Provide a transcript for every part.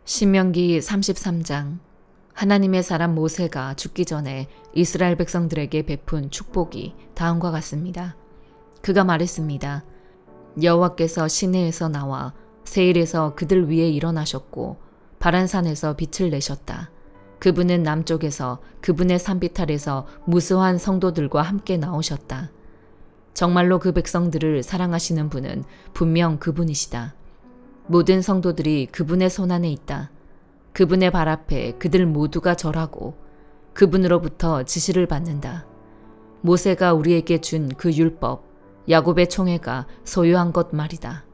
신명기 33장. 하나님의 사람 모세가 죽기 전에 이스라엘 백성들에게 베푼 축복이 다음과 같습니다. 그가 말했습니다. 여호와께서 시내에서 나와 세일에서 그들 위에 일어나셨고 바란산에서 빛을 내셨다. 그분은 남쪽에서 그분의 산비탈에서 무수한 성도들과 함께 나오셨다. 정말로 그 백성들을 사랑하시는 분은 분명 그분이시다. 모든 성도들이 그분의 손안에 있다. 그분의 발 앞에 그들 모두가 절하고 그분으로부터 지시를 받는다. 모세가 우리에게 준 그 율법, 야곱의 총회가 소유한 것 말이다.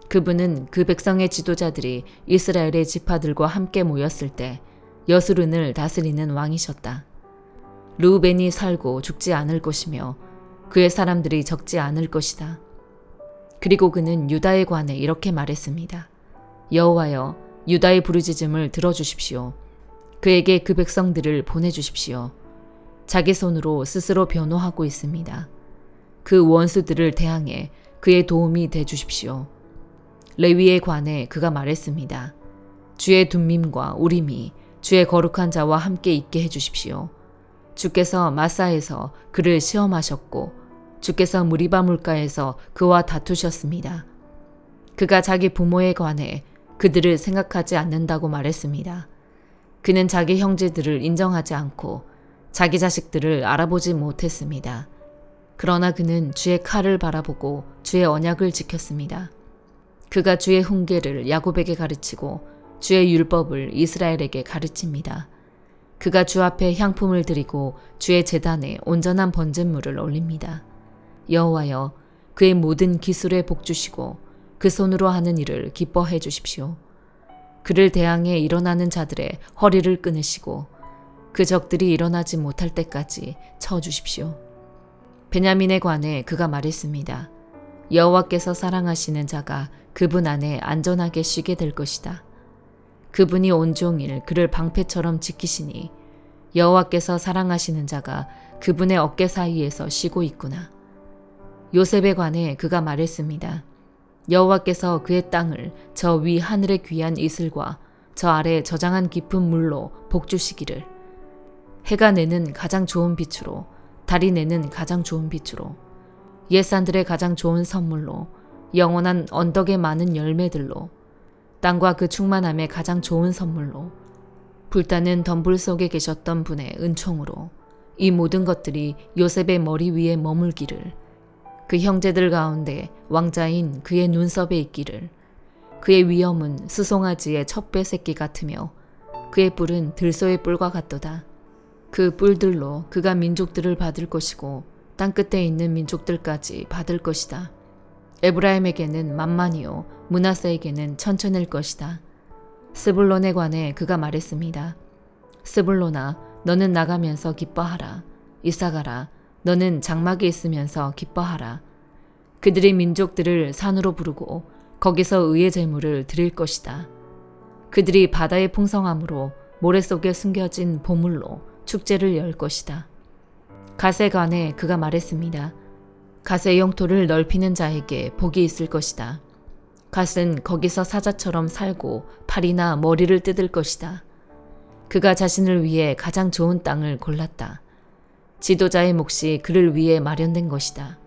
그분은 그 백성의 지도자들이 이스라엘의 지파들과 함께 모였을 때 여수른을 다스리는 왕이셨다. 르우벤이 살고 죽지 않을 것이며 그의 사람들이 적지 않을 것이다. 그리고 그는 유다에 관해 이렇게 말했습니다. 여호와여, 유다의 부르짖음을 들어주십시오. 그에게 그 백성들을 보내주십시오. 자기 손으로 스스로 변호하고 있습니다. 그 원수들을 대항해 그의 도움이 되주십시오. 레위에 관해 그가 말했습니다. 주의 둠밈과 우림이 주의 거룩한 자와 함께 있게 해주십시오. 주께서 마사에서 그를 시험하셨고 주께서 무리바 물가에서 그와 다투셨습니다. 그가 자기 부모에 관해 그들을 생각하지 않는다고 말했습니다. 그는 자기 형제들을 인정하지 않고 자기 자식들을 알아보지 못했습니다. 그러나 그는 주의 칼을 바라보고 주의 언약을 지켰습니다. 그가 주의 훈계를 야곱에게 가르치고 주의 율법을 이스라엘에게 가르칩니다. 그가 주 앞에 향품을 드리고 주의 제단에 온전한 번제물을 올립니다. 여호와여, 그의 모든 기술에 복주시고 그 손으로 하는 일을 기뻐해 주십시오. 그를 대항해 일어나는 자들의 허리를 끊으시고 그 적들이 일어나지 못할 때까지 쳐 주십시오. 베냐민에 관해 그가 말했습니다. 여호와께서 사랑하시는 자가 그분 안에 안전하게 쉬게 될 것이다. 그분이 온종일 그를 방패처럼 지키시니 여호와께서 사랑하시는 자가 그분의 어깨 사이에서 쉬고 있구나. 요셉에 관해 그가 말했습니다. 여호와께서 그의 땅을 저 위 하늘의 귀한 이슬과 저 아래 저장한 깊은 물로 복주시기를. 해가 내는 가장 좋은 빛으로, 달이 내는 가장 좋은 빛으로, 옛산들의 가장 좋은 선물로, 영원한 언덕의 많은 열매들로, 땅과 그 충만함의 가장 좋은 선물로, 불타는 덤불 속에 계셨던 분의 은총으로 이 모든 것들이 요셉의 머리 위에 머물기를. 그 형제들 가운데 왕자인 그의 눈썹에 있기를. 그의 위엄은 수송아지의 첩배 새끼 같으며 그의 뿔은 들소의 뿔과 같도다. 그 뿔들로 그가 민족들을 받을 것이고 땅끝에 있는 민족들까지 받을 것이다. 에브라임에게는 만만이요 므낫세에게는 천천일 것이다. 스불론에 관해 그가 말했습니다. 스불론아, 너는 나가면서 기뻐하라. 이사가라, 너는 장막에 있으면서 기뻐하라. 그들이 민족들을 산으로 부르고 거기서 의의 제물을 드릴 것이다. 그들이 바다의 풍성함으로 모래 속에 숨겨진 보물로 축제를 열 것이다. 갓에 관해 그가 말했습니다. 갓의 영토를 넓히는 자에게 복이 있을 것이다. 갓은 거기서 사자처럼 살고 팔이나 머리를 뜯을 것이다. 그가 자신을 위해 가장 좋은 땅을 골랐다. 지도자의 몫이 그를 위해 마련된 것이다.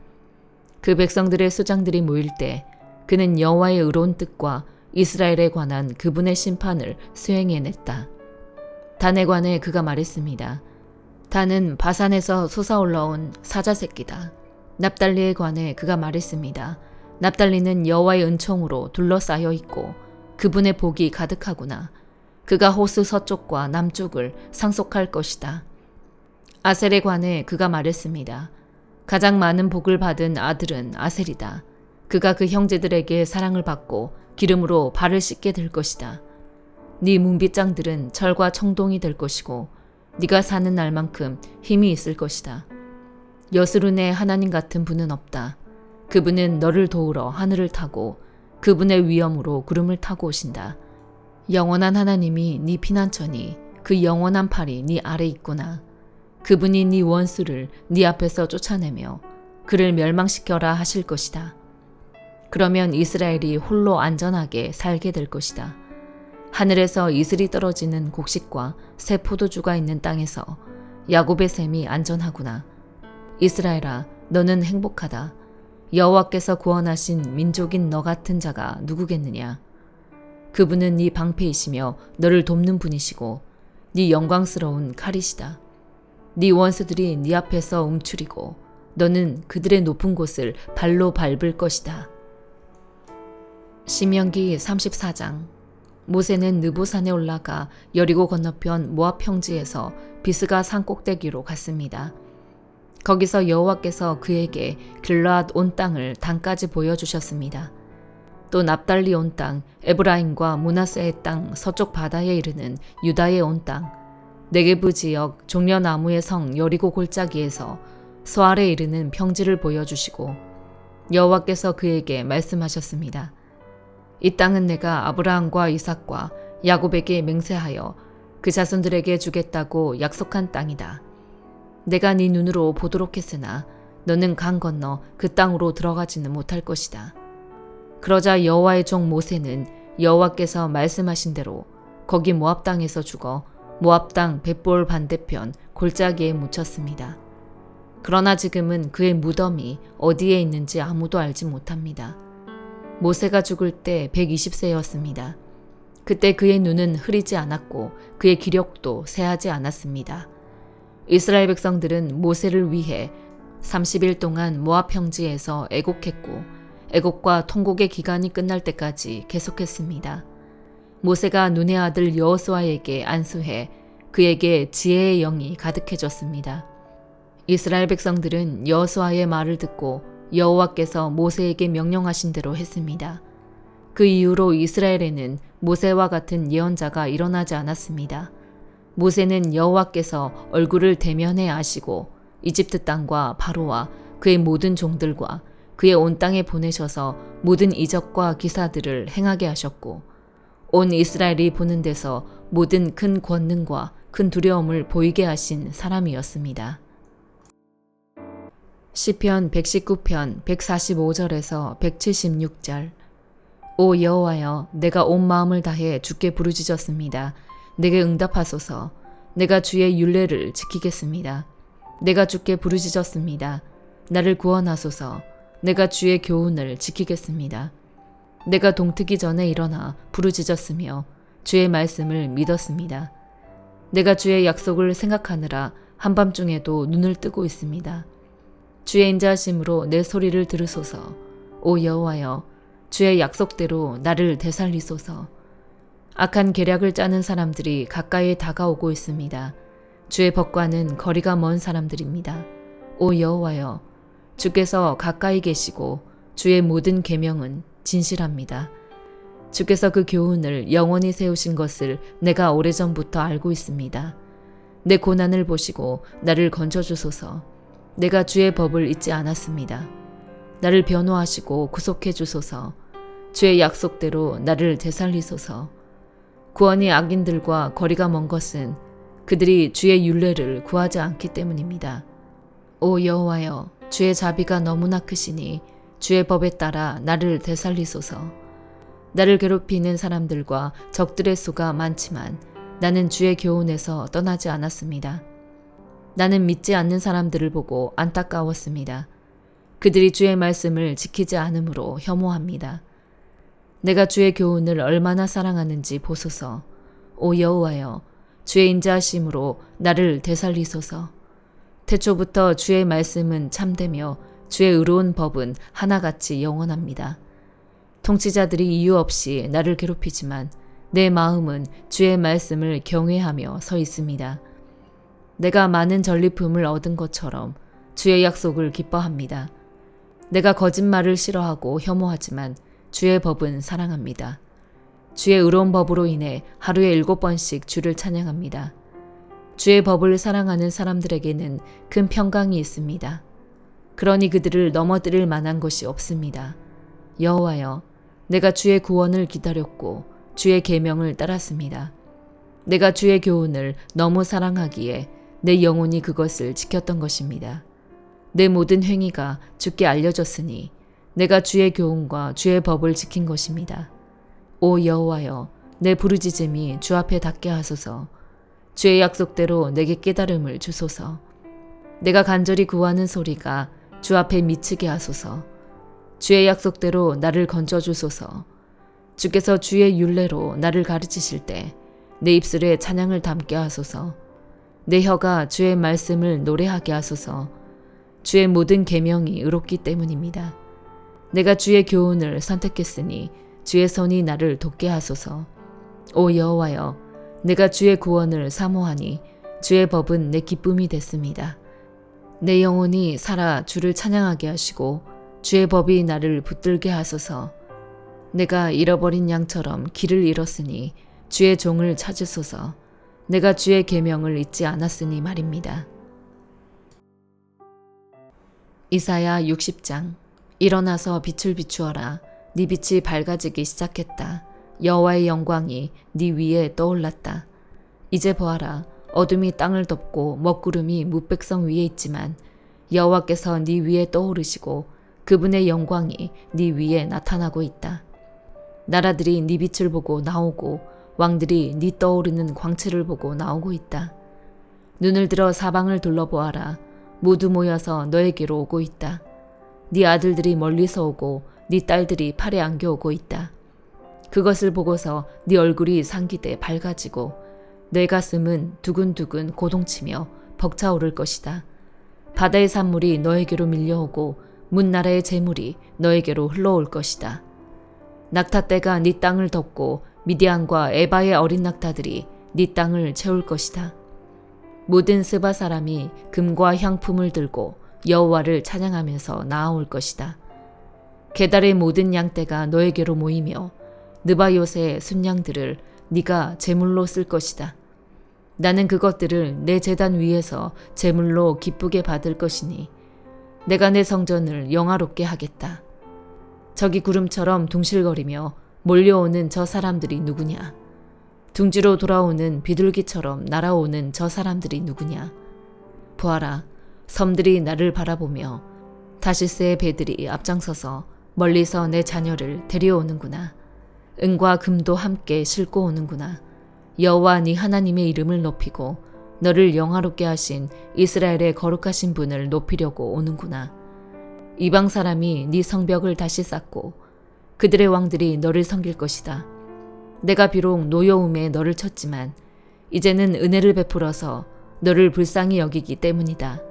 그 백성들의 수장들이 모일 때 그는 여호와의 의로운 뜻과 이스라엘에 관한 그분의 심판을 수행해냈다. 단에 관해 그가 말했습니다. 단은 바산에서 솟아올라온 사자 새끼다. 납달리에 관해 그가 말했습니다. 납달리는 여호와의 은총으로 둘러싸여 있고 그분의 복이 가득하구나. 그가 호수 서쪽과 남쪽을 상속할 것이다. 아셀에 관해 그가 말했습니다. 가장 많은 복을 받은 아들은 아셀이다. 그가 그 형제들에게 사랑을 받고 기름으로 발을 씻게 될 것이다. 네 문빗장들은 철과 청동이 될 것이고 네가 사는 날만큼 힘이 있을 것이다. 여스룬의 하나님 같은 분은 없다. 그분은 너를 도우러 하늘을 타고 그분의 위엄으로 구름을 타고 오신다. 영원한 하나님이 네 피난처니 그 영원한 팔이 네 아래 있구나. 그분이 네 원수를 네 앞에서 쫓아내며 그를 멸망시켜라 하실 것이다. 그러면 이스라엘이 홀로 안전하게 살게 될 것이다. 하늘에서 이슬이 떨어지는 곡식과 새 포도주가 있는 땅에서 야곱의 셈이 안전하구나. 이스라엘아, 너는 행복하다. 여호와께서 구원하신 민족인 너 같은 자가 누구겠느냐. 그분은 네 방패이시며 너를 돕는 분이시고 네 영광스러운 칼이시다. 네 원수들이 네 앞에서 움츠리고 너는 그들의 높은 곳을 발로 밟을 것이다. 신명기 34장. 모세는 느보산에 올라가 여리고 건너편 모압 평지에서 비스가 산 꼭대기로 갔습니다. 거기서 여호와께서 그에게 길르앗 온 땅을 단까지 보여주셨습니다. 또 납달리 온 땅, 에브라임과 므낫세의 땅 서쪽 바다에 이르는 유다의 온 땅, 네게부 지역 종려나무의 성 여리고 골짜기에서 소알에 이르는 평지를 보여주시고 여호와께서 그에게 말씀하셨습니다. 이 땅은 내가 아브라함과 이삭과 야곱에게 맹세하여 그 자손들에게 주겠다고 약속한 땅이다. 내가 네 눈으로 보도록 했으나 너는 강 건너 그 땅으로 들어가지는 못할 것이다. 그러자 여호와의 종 모세는 여호와께서 말씀하신 대로 거기 모압 땅에서 죽어 모압 땅 벳볼 반대편 골짜기에 묻혔습니다. 그러나 지금은 그의 무덤이 어디에 있는지 아무도 알지 못합니다. 모세가 죽을 때 120세였습니다. 그때 그의 눈은 흐리지 않았고 그의 기력도 쇠하지 않았습니다. 이스라엘 백성들은 모세를 위해 30일 동안 모압 평지에서 애곡했고 애곡과 통곡의 기간이 끝날 때까지 계속했습니다. 모세가 눈의 아들 여호수아에게 안수해 그에게 지혜의 영이 가득해졌습니다. 이스라엘 백성들은 여호수아의 말을 듣고 여호와께서 모세에게 명령하신 대로 했습니다. 그 이후로 이스라엘에는 모세와 같은 예언자가 일어나지 않았습니다. 모세는 여호와께서 얼굴을 대면해 아시고 이집트 땅과 바로와 그의 모든 종들과 그의 온 땅에 보내셔서 모든 이적과 기사들을 행하게 하셨고 온 이스라엘이 보는 데서 모든 큰 권능과 큰 두려움을 보이게 하신 사람이었습니다. 시편 119편 145절에서 176절. 오 여호와여, 내가 온 마음을 다해 주께 부르짖었습니다. 내게 응답하소서. 내가 주의 율례를 지키겠습니다. 내가 주께 부르짖었습니다. 나를 구원하소서. 내가 주의 교훈을 지키겠습니다. 내가 동트기 전에 일어나 부르짖었으며 주의 말씀을 믿었습니다. 내가 주의 약속을 생각하느라 한밤중에도 눈을 뜨고 있습니다. 주의 인자하심으로 내 소리를 들으소서. 오 여호와여, 주의 약속대로 나를 되살리소서. 악한 계략을 짜는 사람들이 가까이에 다가오고 있습니다. 주의 법과는 거리가 먼 사람들입니다. 오 여호와여, 주께서 가까이 계시고 주의 모든 계명은 진실합니다. 주께서 그 교훈을 영원히 세우신 것을 내가 오래전부터 알고 있습니다. 내 고난을 보시고 나를 건져주소서. 내가 주의 법을 잊지 않았습니다. 나를 변호하시고 구속해 주소서. 주의 약속대로 나를 되살리소서. 구원이 악인들과 거리가 먼 것은 그들이 주의 율례를 구하지 않기 때문입니다. 오 여호와여, 주의 자비가 너무나 크시니 주의 법에 따라 나를 되살리소서. 나를 괴롭히는 사람들과 적들의 수가 많지만 나는 주의 교훈에서 떠나지 않았습니다. 나는 믿지 않는 사람들을 보고 안타까웠습니다. 그들이 주의 말씀을 지키지 않으므로 혐오합니다. 내가 주의 교훈을 얼마나 사랑하는지 보소서. 오 여호와여, 주의 인자하심으로 나를 되살리소서. 태초부터 주의 말씀은 참되며 주의 의로운 법은 하나같이 영원합니다. 통치자들이 이유 없이 나를 괴롭히지만 내 마음은 주의 말씀을 경외하며 서 있습니다. 내가 많은 전리품을 얻은 것처럼 주의 약속을 기뻐합니다. 내가 거짓말을 싫어하고 혐오하지만 주의 법은 사랑합니다. 주의 의로운 법으로 인해 하루에 7번씩 주를 찬양합니다. 주의 법을 사랑하는 사람들에게는 큰 평강이 있습니다. 그러니 그들을 넘어뜨릴 만한 것이 없습니다. 여호와여, 내가 주의 구원을 기다렸고 주의 계명을 따랐습니다. 내가 주의 교훈을 너무 사랑하기에 내 영혼이 그것을 지켰던 것입니다. 내 모든 행위가 주께 알려졌으니 내가 주의 교훈과 주의 법을 지킨 것입니다. 오 여호와여, 내 부르짖음이 주 앞에 닿게 하소서. 주의 약속대로 내게 깨달음을 주소서. 내가 간절히 구하는 소리가 주 앞에 미치게 하소서. 주의 약속대로 나를 건져주소서. 주께서 주의 율례로 나를 가르치실 때 내 입술에 찬양을 담게 하소서. 내 혀가 주의 말씀을 노래하게 하소서. 주의 모든 계명이 의롭기 때문입니다. 내가 주의 교훈을 선택했으니 주의 손이 나를 돕게 하소서. 오 여호와여, 내가 주의 구원을 사모하니 주의 법은 내 기쁨이 됐습니다. 내 영혼이 살아 주를 찬양하게 하시고 주의 법이 나를 붙들게 하소서. 내가 잃어버린 양처럼 길을 잃었으니 주의 종을 찾으소서. 내가 주의 계명을 잊지 않았으니 말입니다. 이사야 60장. 일어나서 빛을 비추어라. 네 빛이 밝아지기 시작했다. 여호와의 영광이 네 위에 떠올랐다. 이제 보아라. 어둠이 땅을 덮고 먹구름이 뭇백성 위에 있지만 여호와께서 네 위에 떠오르시고 그분의 영광이 네 위에 나타나고 있다. 나라들이 네 빛을 보고 나오고 왕들이 네 떠오르는 광채를 보고 나오고 있다. 눈을 들어 사방을 둘러보아라. 모두 모여서 너에게로 오고 있다. 네 아들들이 멀리서 오고 네 딸들이 팔에 안겨오고 있다. 그것을 보고서 네 얼굴이 상기돼 밝아지고 내 가슴은 두근두근 고동치며 벅차오를 것이다. 바다의 산물이 너에게로 밀려오고 문나라의 재물이 너에게로 흘러올 것이다. 낙타떼가 네 땅을 덮고 미디안과 에바의 어린 낙타들이 네 땅을 채울 것이다. 모든 스바 사람이 금과 향품을 들고 여호와를 찬양하면서 나아올 것이다. 게달의 모든 양떼가 너에게로 모이며 느바요새의 순양들을 네가 제물로 쓸 것이다. 나는 그것들을 내 제단 위에서 제물로 기쁘게 받을 것이니 내가 내 성전을 영화롭게 하겠다. 저기 구름처럼 둥실거리며 몰려오는 저 사람들이 누구냐? 둥지로 돌아오는 비둘기처럼 날아오는 저 사람들이 누구냐? 보아라, 섬들이 나를 바라보며 다시스의 배들이 앞장서서 멀리서 내 자녀를 데려오는구나. 은과 금도 함께 싣고 오는구나. 여호와 네 하나님의 이름을 높이고 너를 영화롭게 하신 이스라엘의 거룩하신 분을 높이려고 오는구나. 이방 사람이 네 성벽을 다시 쌓고 그들의 왕들이 너를 섬길 것이다. 내가 비록 노여움에 너를 쳤지만 이제는 은혜를 베풀어서 너를 불쌍히 여기기 때문이다.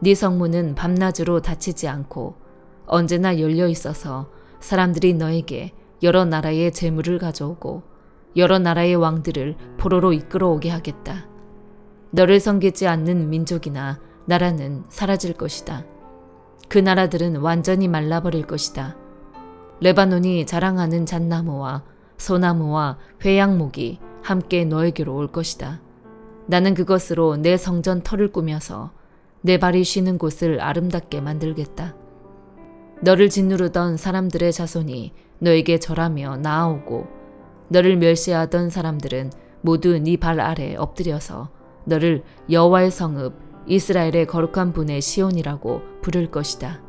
네 성문은 밤낮으로 닫히지 않고 언제나 열려 있어서 사람들이 너에게 여러 나라의 재물을 가져오고 여러 나라의 왕들을 포로로 이끌어오게 하겠다. 너를 섬기지 않는 민족이나 나라는 사라질 것이다. 그 나라들은 완전히 말라버릴 것이다. 레바논이 자랑하는 잣나무와 소나무와 회양목이 함께 너에게로 올 것이다. 나는 그것으로 내 성전 터를 꾸며서 내 발이 쉬는 곳을 아름답게 만들겠다. 너를 짓누르던 사람들의 자손이 너에게 절하며 나아오고 너를 멸시하던 사람들은 모두 네 발 아래 엎드려서 너를 여호와의 성읍 이스라엘의 거룩한 분의 시온이라고 부를 것이다.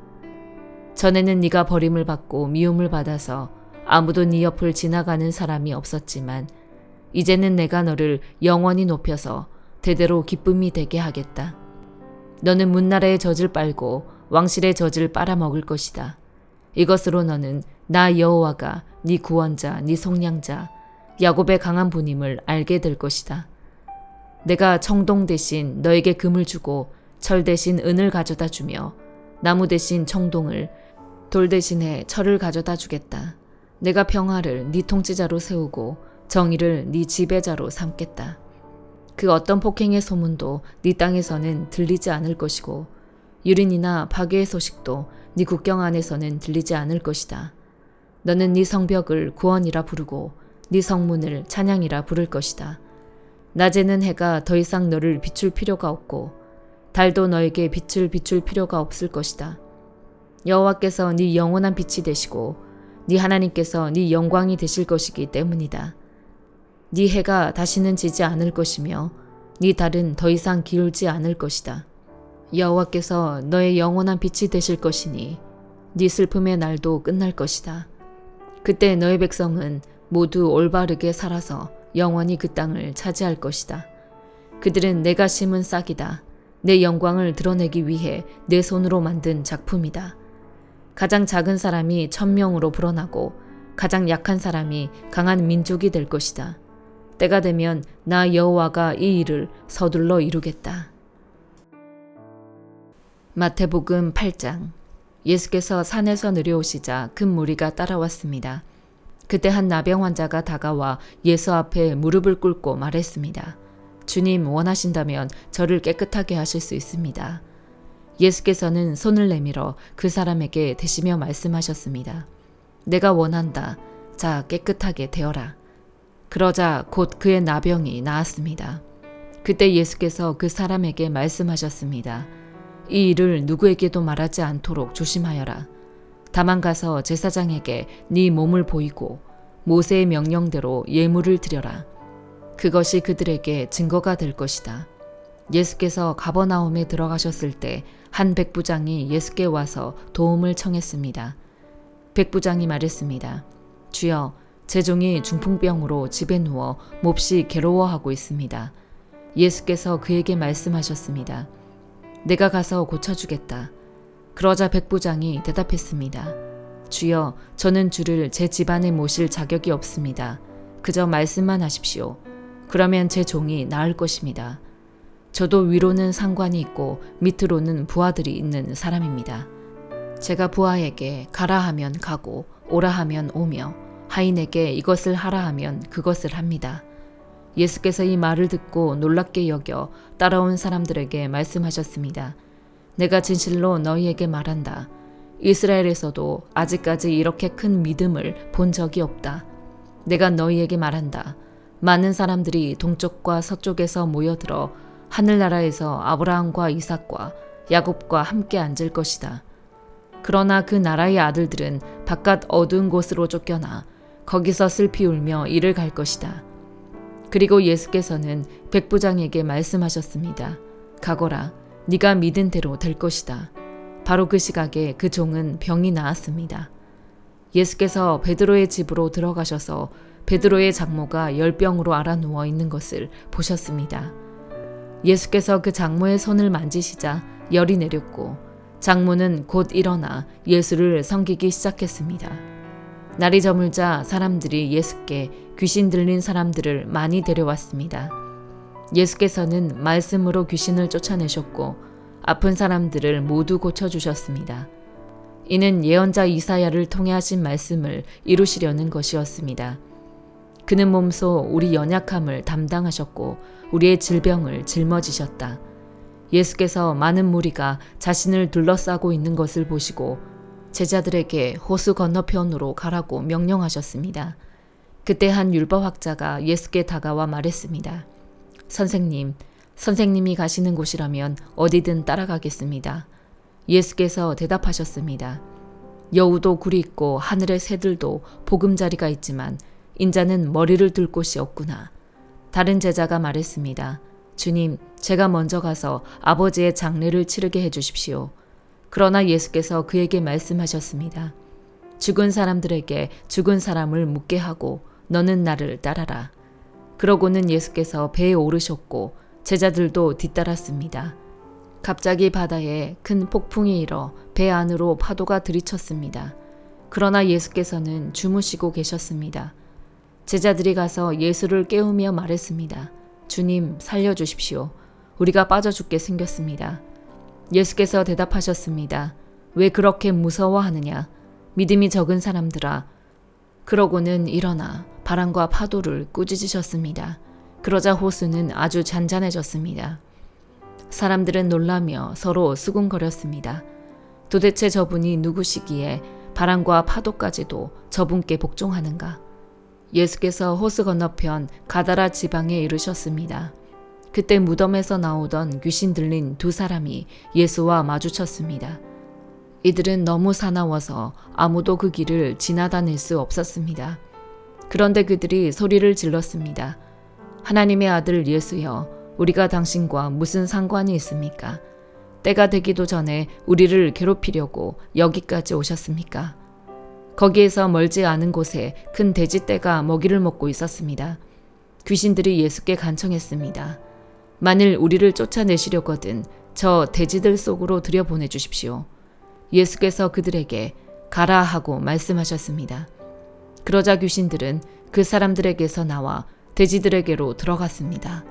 전에는 네가 버림을 받고 미움을 받아서 아무도 네 옆을 지나가는 사람이 없었지만 이제는 내가 너를 영원히 높여서 대대로 기쁨이 되게 하겠다. 너는 문나라의 젖을 빨고 왕실의 젖을 빨아먹을 것이다. 이것으로 너는 나 여호와가 네 구원자, 네 속량자, 야곱의 강한 분임을 알게 될 것이다. 내가 청동 대신 너에게 금을 주고 철 대신 은을 가져다 주며 나무 대신 청동을 돌 대신에 철을 가져다 주겠다. 내가 평화를 네 통치자로 세우고 정의를 네 지배자로 삼겠다. 그 어떤 폭행의 소문도 네 땅에서는 들리지 않을 것이고 유린이나 파괴의 소식도 네 국경 안에서는 들리지 않을 것이다. 너는 네 성벽을 구원이라 부르고 네 성문을 찬양이라 부를 것이다. 낮에는 해가 더 이상 너를 비출 필요가 없고 달도 너에게 빛을 비출 필요가 없을 것이다. 여호와께서 네 영원한 빛이 되시고 네 하나님께서 네 영광이 되실 것이기 때문이다. 네 해가 다시는 지지 않을 것이며 네 달은 더 이상 기울지 않을 것이다. 여호와께서 너의 영원한 빛이 되실 것이니 네 슬픔의 날도 끝날 것이다. 그때 너의 백성은 모두 올바르게 살아서 영원히 그 땅을 차지할 것이다. 그들은 내가 심은 싹이다. 내 영광을 드러내기 위해 내 손으로 만든 작품이다. 가장 작은 사람이 1000명으로 불어나고 가장 약한 사람이 강한 민족이 될 것이다. 때가 되면 나 여호와가 이 일을 서둘러 이루겠다. 마태복음 8장. 예수께서 산에서 내려오시자 큰 무리가 따라왔습니다. 그때 한 나병 환자가 다가와 예수 앞에 무릎을 꿇고 말했습니다. 주님, 원하신다면 저를 깨끗하게 하실 수 있습니다. 예수께서는 손을 내밀어 그 사람에게 대시며 말씀하셨습니다. 내가 원한다. 자, 깨끗하게 되어라. 그러자 곧 그의 나병이 나았습니다. 그때 예수께서 그 사람에게 말씀하셨습니다. 이 일을 누구에게도 말하지 않도록 조심하여라. 다만 가서 제사장에게 네 몸을 보이고 모세의 명령대로 예물을 드려라. 그것이 그들에게 증거가 될 것이다. 예수께서 가버나움에 들어가셨을 때 한 백부장이 예수께 와서 도움을 청했습니다. 백부장이 말했습니다. 주여, 제 종이 중풍병으로 집에 누워 몹시 괴로워하고 있습니다. 예수께서 그에게 말씀하셨습니다. 내가 가서 고쳐주겠다. 그러자 백부장이 대답했습니다. 주여, 저는 주를 제 집안에 모실 자격이 없습니다. 그저 말씀만 하십시오. 그러면 제 종이 나을 것입니다. 저도 위로는 상관이 있고 밑으로는 부하들이 있는 사람입니다. 제가 부하에게 가라 하면 가고 오라 하면 오며 하인에게 이것을 하라 하면 그것을 합니다. 예수께서 이 말을 듣고 놀랍게 여겨 따라온 사람들에게 말씀하셨습니다. 내가 진실로 너희에게 말한다. 이스라엘에서도 아직까지 이렇게 큰 믿음을 본 적이 없다. 내가 너희에게 말한다. 많은 사람들이 동쪽과 서쪽에서 모여들어 하늘나라에서 아브라함과 이삭과 야곱과 함께 앉을 것이다. 그러나 그 나라의 아들들은 바깥 어두운 곳으로 쫓겨나 거기서 슬피 울며 이를 갈 것이다. 그리고 예수께서는 백부장에게 말씀하셨습니다. 가거라. 네가 믿은 대로 될 것이다. 바로 그 시각에 그 종은 병이 나았습니다. 예수께서 베드로의 집으로 들어가셔서 베드로의 장모가 열병으로 앓아 누워 있는 것을 보셨습니다. 예수께서 그 장모의 손을 만지시자 열이 내렸고 장모는 곧 일어나 예수를 섬기기 시작했습니다. 날이 저물자 사람들이 예수께 귀신 들린 사람들을 많이 데려왔습니다. 예수께서는 말씀으로 귀신을 쫓아내셨고 아픈 사람들을 모두 고쳐주셨습니다. 이는 예언자 이사야를 통해 하신 말씀을 이루시려는 것이었습니다. 그는 몸소 우리 연약함을 담당하셨고 우리의 질병을 짊어지셨다. 예수께서 많은 무리가 자신을 둘러싸고 있는 것을 보시고 제자들에게 호수 건너편으로 가라고 명령하셨습니다. 그때 한 율법학자가 예수께 다가와 말했습니다. 선생님, 선생님이 가시는 곳이라면 어디든 따라가겠습니다. 예수께서 대답하셨습니다. 여우도 굴이 있고 하늘의 새들도 보금자리가 있지만 인자는 머리를 둘 곳이 없구나. 다른 제자가 말했습니다. 주님, 제가 먼저 가서 아버지의 장례를 치르게 해주십시오. 그러나 예수께서 그에게 말씀하셨습니다. 죽은 사람들에게 죽은 사람을 묻게 하고 너는 나를 따라라. 그러고는 예수께서 배에 오르셨고 제자들도 뒤따랐습니다. 갑자기 바다에 큰 폭풍이 일어 배 안으로 파도가 들이쳤습니다. 그러나 예수께서는 주무시고 계셨습니다. 제자들이 가서 예수를 깨우며 말했습니다. 주님, 살려주십시오. 우리가 빠져 죽게 생겼습니다. 예수께서 대답하셨습니다. 왜 그렇게 무서워하느냐? 믿음이 적은 사람들아. 그러고는 일어나 바람과 파도를 꾸짖으셨습니다. 그러자 호수는 아주 잔잔해졌습니다. 사람들은 놀라며 서로 수군거렸습니다. 도대체 저분이 누구시기에 바람과 파도까지도 저분께 복종하는가? 예수께서 호수 건너편 가다라 지방에 이르셨습니다. 그때 무덤에서 나오던 귀신 들린 두 사람이 예수와 마주쳤습니다. 이들은 너무 사나워서 아무도 그 길을 지나다닐 수 없었습니다. 그런데 그들이 소리를 질렀습니다. 하나님의 아들 예수여, 우리가 당신과 무슨 상관이 있습니까? 때가 되기도 전에 우리를 괴롭히려고 여기까지 오셨습니까? 거기에서 멀지 않은 곳에 큰 돼지떼가 먹이를 먹고 있었습니다. 귀신들이 예수께 간청했습니다. 만일 우리를 쫓아내시려거든 저 돼지들 속으로 들여보내주십시오. 예수께서 그들에게 가라 하고 말씀하셨습니다. 그러자 귀신들은 그 사람들에게서 나와 돼지들에게로 들어갔습니다.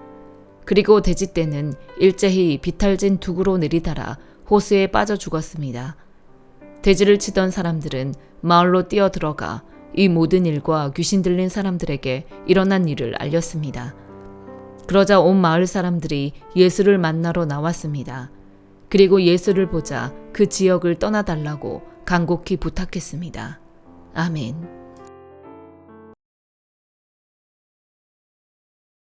그리고 돼지떼는 일제히 비탈진 둑으로 내리달아 호수에 빠져 죽었습니다. 돼지를 치던 사람들은 마을로 뛰어들어가 이 모든 일과 귀신 들린 사람들에게 일어난 일을 알렸습니다. 그러자 온 마을 사람들이 예수를 만나러 나왔습니다. 그리고 예수를 보자 그 지역을 떠나달라고 간곡히 부탁했습니다. 아멘.